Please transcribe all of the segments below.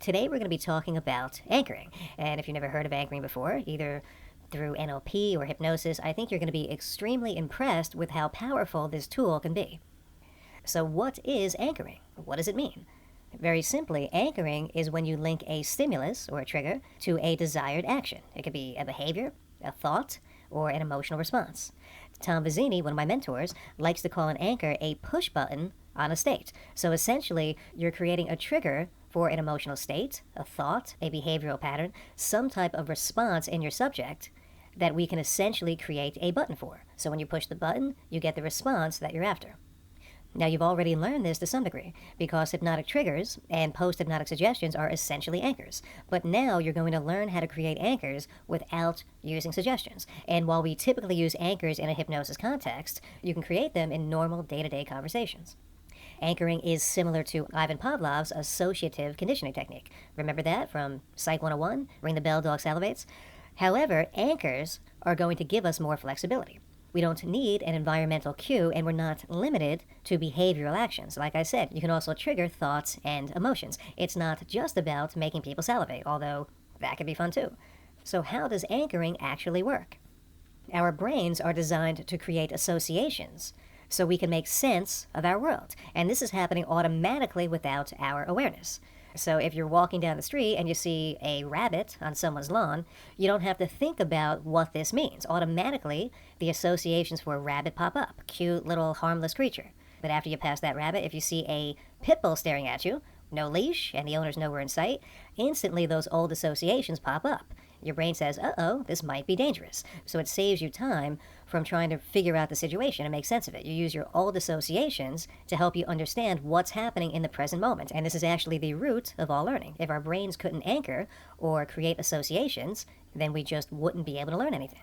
Today we're going to be talking about anchoring. And if you've never heard of anchoring before, either through NLP or hypnosis, I think you're going to be extremely impressed with how powerful this tool can be. So what is anchoring? What does it mean? Very simply, anchoring is when you link a stimulus or a trigger to a desired action. It could be a behavior, a thought, or an emotional response. Tom Vizzini, one of my mentors, likes to call an anchor a push button on a state. So essentially, you're creating a trigger for an emotional state, a thought, a behavioral pattern, some type of response in your subject that we can essentially create a button for. So when you push the button, you get the response that you're after. Now, you've already learned this to some degree, because hypnotic triggers and post-hypnotic suggestions are essentially anchors. But now you're going to learn how to create anchors without using suggestions. And while we typically use anchors in a hypnosis context, you can create them in normal day-to-day conversations. Anchoring is similar to Ivan Pavlov's associative conditioning technique. Remember that from Psych 101, Ring the Bell, Dog Salivates? However, anchors are going to give us more flexibility. We don't need an environmental cue, and we're not limited to behavioral actions. Like I said, you can also trigger thoughts and emotions. It's not just about making people salivate, although that can be fun too. So how does anchoring actually work? Our brains are designed to create associations so we can make sense of our world. And this is happening automatically without our awareness. So if you're walking down the street and you see a rabbit on someone's lawn, you don't have to think about what this means. Automatically, the associations for a rabbit pop up. Cute little harmless creature. But after you pass that rabbit, if you see a pit bull staring at you, no leash, and the owner's nowhere in sight, instantly those old associations pop up. Your brain says, uh-oh, this might be dangerous. So it saves you time from trying to figure out the situation and make sense of it. You use your old associations to help you understand what's happening in the present moment. And this is actually the root of all learning. If our brains couldn't anchor or create associations, then we just wouldn't be able to learn anything.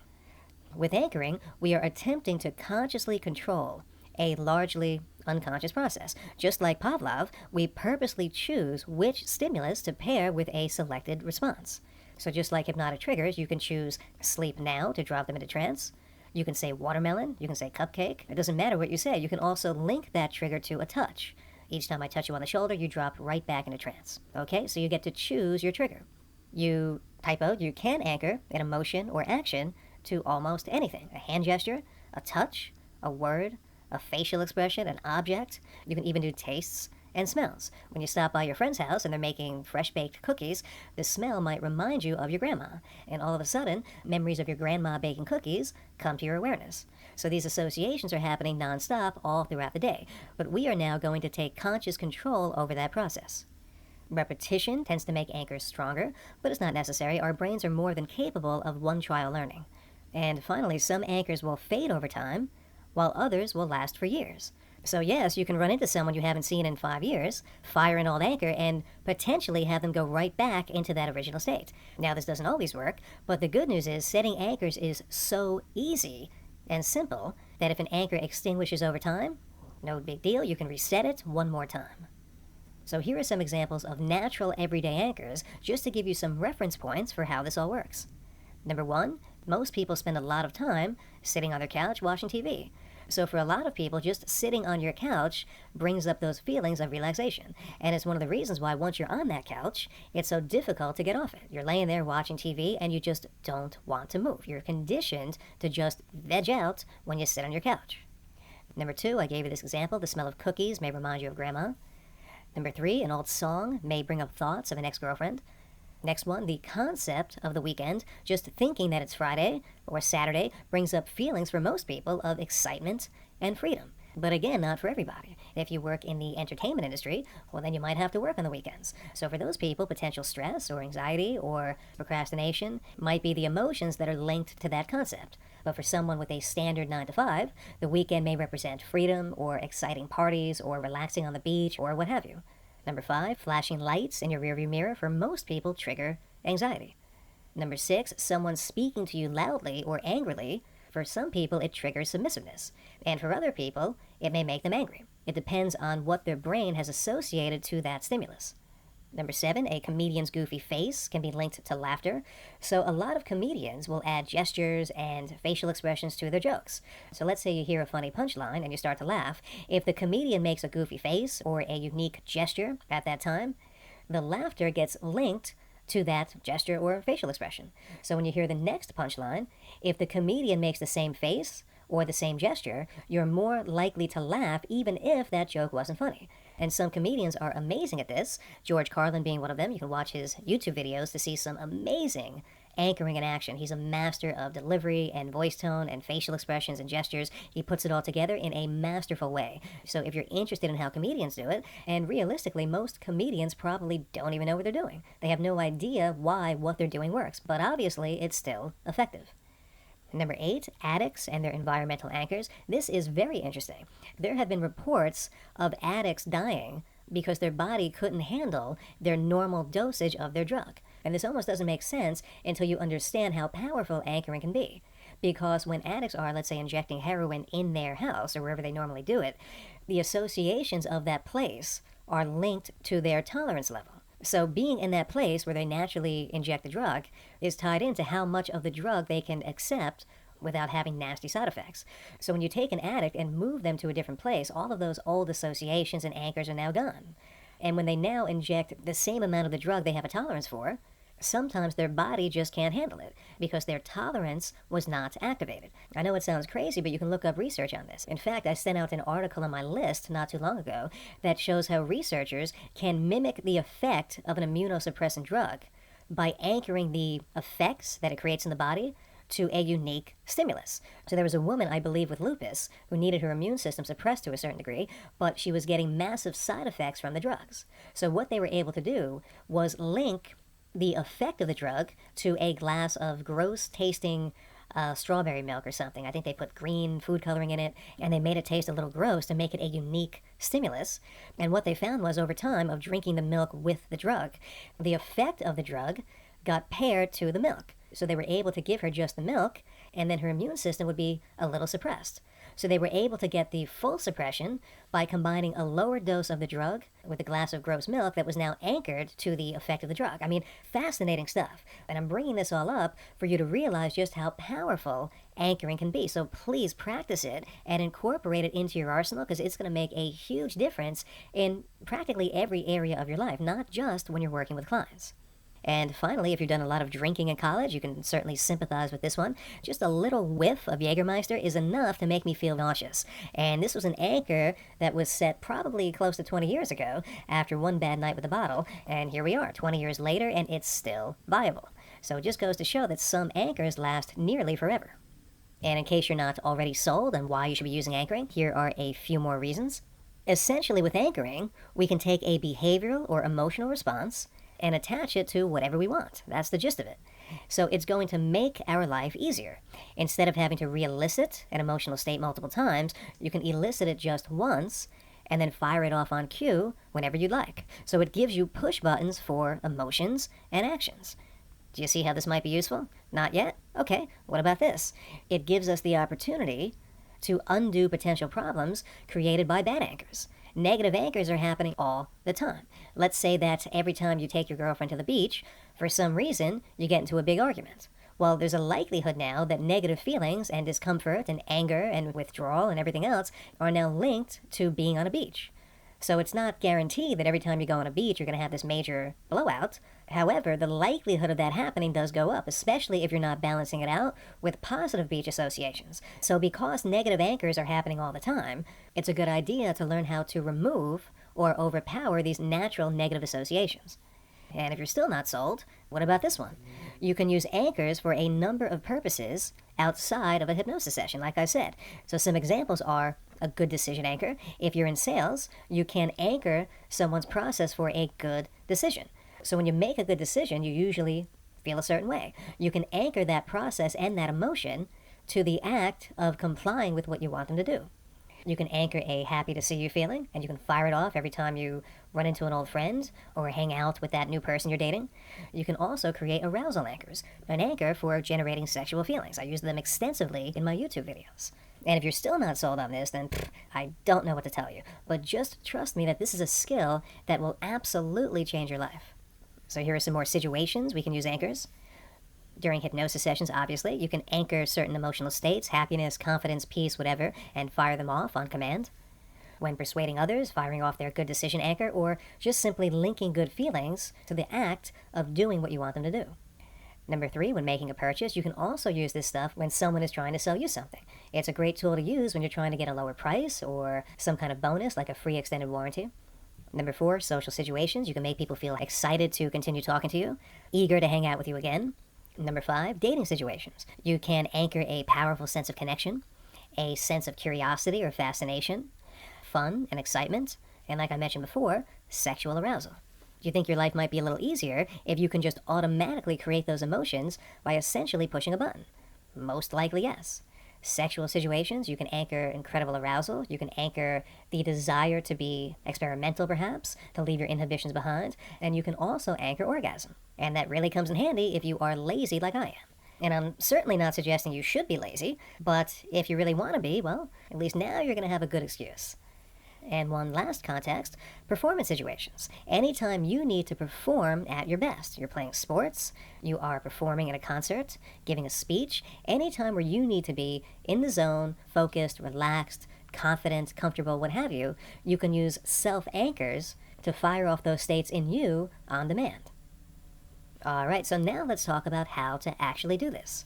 With anchoring, we are attempting to consciously control a largely unconscious process. Just like Pavlov, we purposely choose which stimulus to pair with a selected response. So just like hypnotic triggers, you can choose sleep now to drop them into trance. You can say watermelon, you can say cupcake. It doesn't matter what you say. You can also link that trigger to a touch. Each time I touch you on the shoulder, you drop right back into trance. Okay, so you get to choose your trigger. You can anchor an emotion or action to almost anything. A hand gesture, a touch, a word, a facial expression, an object. You can even do tastes and smells. When you stop by your friend's house and they're making fresh-baked cookies, the smell might remind you of your grandma. And all of a sudden, memories of your grandma baking cookies come to your awareness. So these associations are happening nonstop all throughout the day. But we are now going to take conscious control over that process. Repetition tends to make anchors stronger, but it's not necessary. Our brains are more than capable of one-trial learning. And finally, some anchors will fade over time, while others will last for years. So yes, you can run into someone you haven't seen in 5 years, fire an old anchor, and potentially have them go right back into that original state. Now, this doesn't always work, but the good news is setting anchors is so easy and simple that if an anchor extinguishes over time, no big deal, you can reset it one more time. So here are some examples of natural everyday anchors, just to give you some reference points for how this all works. Number one, most people spend a lot of time sitting on their couch watching TV. So for a lot of people, just sitting on your couch brings up those feelings of relaxation. And it's one of the reasons why once you're on that couch, it's so difficult to get off it. You're laying there watching TV and you just don't want to move. You're conditioned to just veg out when you sit on your couch. Number two, I gave you this example. The smell of cookies may remind you of grandma. Number three, an old song may bring up thoughts of an ex-girlfriend. Next one, the concept of the weekend, just thinking that it's Friday or Saturday, brings up feelings for most people of excitement and freedom. But again, not for everybody. If you work in the entertainment industry, well, then you might have to work on the weekends. So for those people, potential stress or anxiety or procrastination might be the emotions that are linked to that concept. But for someone with a standard 9 to 5, the weekend may represent freedom or exciting parties or relaxing on the beach or what have you. Number 5, flashing lights in your rearview mirror for most people trigger anxiety. Number 6, someone speaking to you loudly or angrily. For some people, it triggers submissiveness. And for other people, it may make them angry. It depends on what their brain has associated to that stimulus. Number 7, a comedian's goofy face can be linked to laughter. So a lot of comedians will add gestures and facial expressions to their jokes. So let's say you hear a funny punchline and you start to laugh. If the comedian makes a goofy face or a unique gesture at that time, the laughter gets linked to that gesture or facial expression. So when you hear the next punchline, if the comedian makes the same face or the same gesture, you're more likely to laugh even if that joke wasn't funny. And some comedians are amazing at this, George Carlin being one of them. You can watch his YouTube videos to see some amazing anchoring in action. He's a master of delivery and voice tone and facial expressions and gestures. He puts it all together in a masterful way. So if you're interested in how comedians do it, and realistically, most comedians probably don't even know what they're doing. They have no idea why what they're doing works, but obviously it's still effective. Number 8, addicts and their environmental anchors. This is very interesting. There have been reports of addicts dying because their body couldn't handle their normal dosage of their drug. And this almost doesn't make sense until you understand how powerful anchoring can be. Because when addicts are, let's say, injecting heroin in their house or wherever they normally do it, the associations of that place are linked to their tolerance level. So being in that place where they naturally inject the drug is tied into how much of the drug they can accept without having nasty side effects. So when you take an addict and move them to a different place, all of those old associations and anchors are now gone. And when they now inject the same amount of the drug they have a tolerance for, sometimes their body just can't handle it because their tolerance was not activated. I know it sounds crazy, but you can look up research on this. In fact, I sent out an article on my list not too long ago that shows how researchers can mimic the effect of an immunosuppressant drug by anchoring the effects that it creates in the body to a unique stimulus. So there was a woman, I believe, with lupus who needed her immune system suppressed to a certain degree, but she was getting massive side effects from the drugs. So what they were able to do was link the effect of the drug to a glass of gross tasting strawberry milk or something. I think they put green food coloring in it, and they made it taste a little gross to make it a unique stimulus. And what they found was, over time of drinking the milk with the drug, the effect of the drug got paired to the milk. So they were able to give her just the milk, and then her immune system would be a little suppressed. So they were able to get the full suppression by combining a lower dose of the drug with a glass of gross milk that was now anchored to the effect of the drug. I mean, fascinating stuff. And I'm bringing this all up for you to realize just how powerful anchoring can be. So please practice it and incorporate it into your arsenal, because it's going to make a huge difference in practically every area of your life, not just when you're working with clients. And finally, if you've done a lot of drinking in college, you can certainly sympathize with this one. Just a little whiff of Jägermeister is enough to make me feel nauseous. And this was an anchor that was set probably close to 20 years ago after one bad night with the bottle. And here we are, 20 years later, and it's still viable. So it just goes to show that some anchors last nearly forever. And in case you're not already sold on why you should be using anchoring, here are a few more reasons. Essentially, with anchoring, we can take a behavioral or emotional response and attach it to whatever we want. That's the gist of it. So it's going to make our life easier. Instead of having to re-elicit an emotional state multiple times, you can elicit it just once and then fire it off on cue whenever you'd like. So it gives you push buttons for emotions and actions. Do you see how this might be useful? Not yet? Okay, what about this? It gives us the opportunity to undo potential problems created by bad anchors. Negative anchors are happening all the time. Let's say that every time you take your girlfriend to the beach, for some reason, you get into a big argument. Well, there's a likelihood now that negative feelings and discomfort and anger and withdrawal and everything else are now linked to being on a beach. So it's not guaranteed that every time you go on a beach, you're going to have this major blowout. However, the likelihood of that happening does go up, especially if you're not balancing it out with positive beach associations. So because negative anchors are happening all the time, it's a good idea to learn how to remove or overpower these natural negative associations. And if you're still not sold, what about this one? You can use anchors for a number of purposes outside of a hypnosis session, like I said. So some examples are a good decision anchor. If you're in sales, you can anchor someone's process for a good decision. So when you make a good decision, you usually feel a certain way. You can anchor that process and that emotion to the act of complying with what you want them to do. You can anchor a happy to see you feeling, and you can fire it off every time you run into an old friend or hang out with that new person you're dating. You can also create arousal anchors, an anchor for generating sexual feelings. I use them extensively in my YouTube videos. And if you're still not sold on this, then I don't know what to tell you. But just trust me that this is a skill that will absolutely change your life. So here are some more situations we can use anchors. During hypnosis sessions, obviously, you can anchor certain emotional states, happiness, confidence, peace, whatever, and fire them off on command. when persuading others, firing off their good decision anchor, or just simply linking good feelings to the act of doing what you want them to do. Number 3, when making a purchase, you can also use this stuff when someone is trying to sell you something. It's a great tool to use when you're trying to get a lower price or some kind of bonus like a free extended warranty. Number 4, social situations. You can make people feel excited to continue talking to you, eager to hang out with you again. Number 5, dating situations. You can anchor a powerful sense of connection, a sense of curiosity or fascination, fun and excitement, and like I mentioned before, sexual arousal. Do you think your life might be a little easier if you can just automatically create those emotions by essentially pushing a button? Most likely, yes. Sexual situations, you can anchor incredible arousal. You can anchor the desire to be experimental, perhaps, to leave your inhibitions behind. And you can also anchor orgasm. And that really comes in handy if you are lazy like I am. And I'm certainly not suggesting you should be lazy, but if you really want to be, well, at least now you're going to have a good excuse. And one last context, performance situations. Anytime you need to perform at your best, you're playing sports, you are performing at a concert, giving a speech, anytime where you need to be in the zone, focused, relaxed, confident, comfortable, what have you, you can use self-anchors to fire off those states in you on demand. Alright, so now let's talk about how to actually do this.